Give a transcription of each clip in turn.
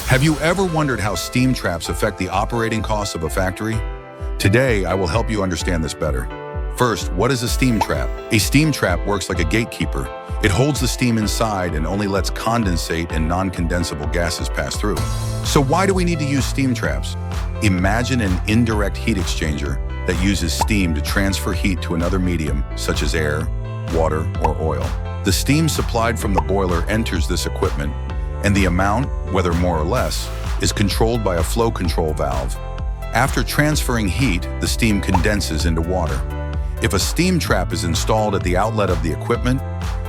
Have you ever wondered how steam traps affect the operating costs of a factory? Today, I will help you understand this better. First, what is a steam trap? A steam trap works like a gatekeeper. It holds the steam inside and only lets condensate and non-condensable gases pass through. So why do we need to use steam traps? Imagine an indirect heat exchanger that uses steam to transfer heat to another medium, such as air, water, or oil. The steam supplied from the boiler enters this equipment, and the amount, whether more or less, is controlled by a flow control valve. After transferring heat, the steam condenses into water. If a steam trap is installed at the outlet of the equipment,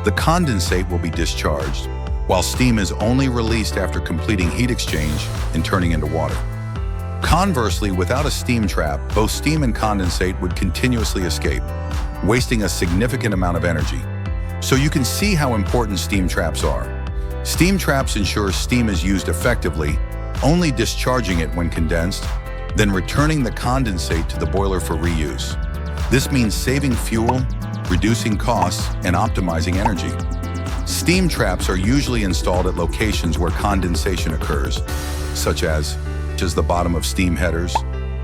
the condensate will be discharged, while steam is only released after completing heat exchange and turning into water. Conversely, without a steam trap, both steam and condensate would continuously escape, wasting a significant amount of energy. So you can see how important steam traps are. Steam traps ensure steam is used effectively, only discharging it when condensed, then returning the condensate to the boiler for reuse. This means saving fuel, reducing costs, and optimizing energy. Steam traps are usually installed at locations where condensation occurs, such as the bottom of steam headers,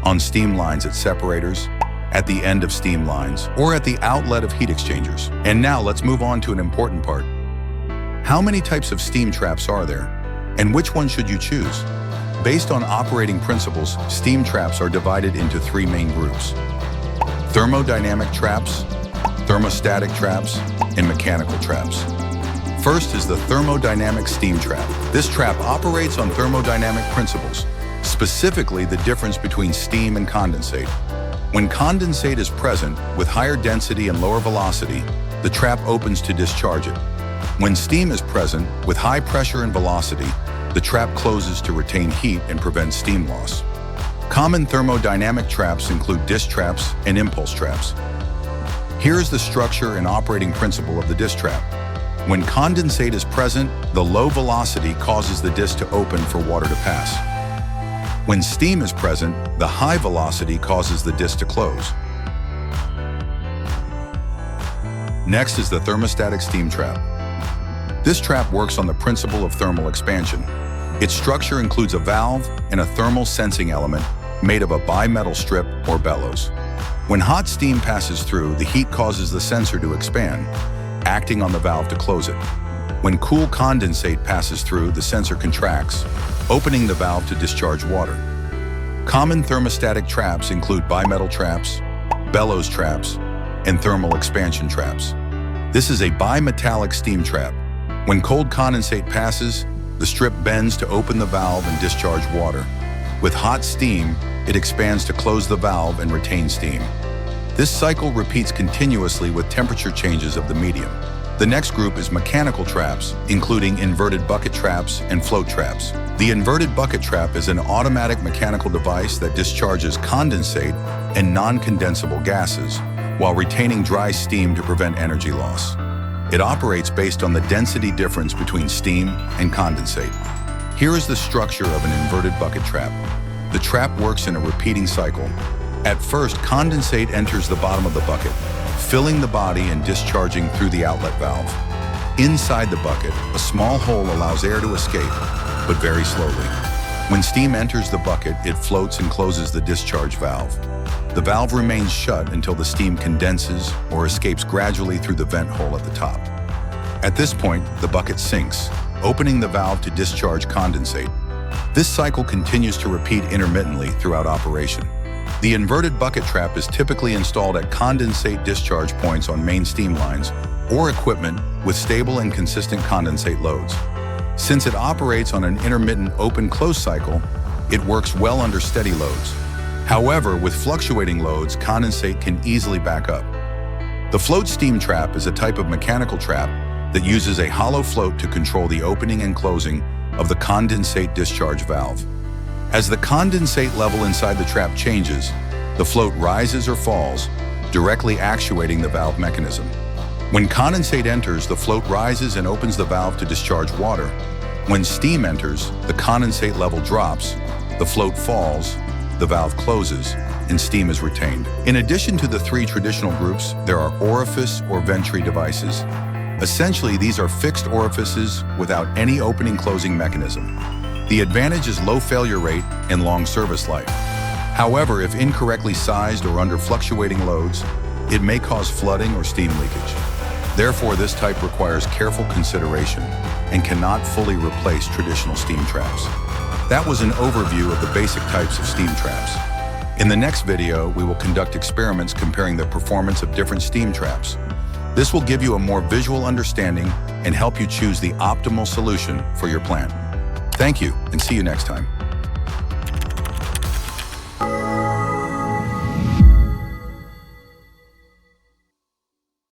on steam lines at separators, at the end of steam lines, or at the outlet of heat exchangers. And now let's move on to an important part. How many types of steam traps are there? And which one should you choose? Based on operating principles, steam traps are divided into three main groups: thermodynamic traps, thermostatic traps, and mechanical traps. First is the thermodynamic steam trap. This trap operates on thermodynamic principles, specifically the difference between steam and condensate. When condensate is present, with higher density and lower velocity, the trap opens to discharge it. When steam is present, with high pressure and velocity, the trap closes to retain heat and prevent steam loss. Common thermodynamic traps include disk traps and impulse traps. Here is the structure and operating principle of the disk trap. When condensate is present, the low velocity causes the disk to open for water to pass. When steam is present, the high velocity causes the disk to close. Next is the thermostatic steam trap. This trap works on the principle of thermal expansion. Its structure includes a valve and a thermal sensing element made of a bimetal strip or bellows. When hot steam passes through, the heat causes the sensor to expand, acting on the valve to close it. When cool condensate passes through, the sensor contracts, opening the valve to discharge water. Common thermostatic traps include bimetal traps, bellows traps, and thermal expansion traps. This is a bimetallic steam trap. When cold condensate passes, the strip bends to open the valve and discharge water. With hot steam, it expands to close the valve and retain steam. This cycle repeats continuously with temperature changes of the medium. The next group is mechanical traps, including inverted bucket traps and float traps. The inverted bucket trap is an automatic mechanical device that discharges condensate and non-condensable gases while retaining dry steam to prevent energy loss. It operates based on the density difference between steam and condensate. Here is the structure of an inverted bucket trap. The trap works in a repeating cycle. At first, condensate enters the bottom of the bucket, filling the body and discharging through the outlet valve. Inside the bucket, a small hole allows air to escape, but very slowly. When steam enters the bucket, it floats and closes the discharge valve. The valve remains shut until the steam condenses or escapes gradually through the vent hole at the top. At this point, the bucket sinks, opening the valve to discharge condensate. This cycle continues to repeat intermittently throughout operation. The inverted bucket trap is typically installed at condensate discharge points on main steam lines or equipment with stable and consistent condensate loads. Since it operates on an intermittent open-close cycle, it works well under steady loads. However, with fluctuating loads, condensate can easily back up. The float steam trap is a type of mechanical trap that uses a hollow float to control the opening and closing of the condensate discharge valve. As the condensate level inside the trap changes, the float rises or falls, directly actuating the valve mechanism. When condensate enters, the float rises and opens the valve to discharge water. When steam enters, the condensate level drops, the float falls, the valve closes, and steam is retained. In addition to the three traditional groups, there are orifice or venturi devices. Essentially, these are fixed orifices without any opening-closing mechanism. The advantage is low failure rate and long service life. However, if incorrectly sized or under fluctuating loads, it may cause flooding or steam leakage. Therefore, this type requires careful consideration and cannot fully replace traditional steam traps. That was an overview of the basic types of steam traps. In the next video, we will conduct experiments comparing the performance of different steam traps. This will give you a more visual understanding and help you choose the optimal solution for your plant. Thank you, and see you next time.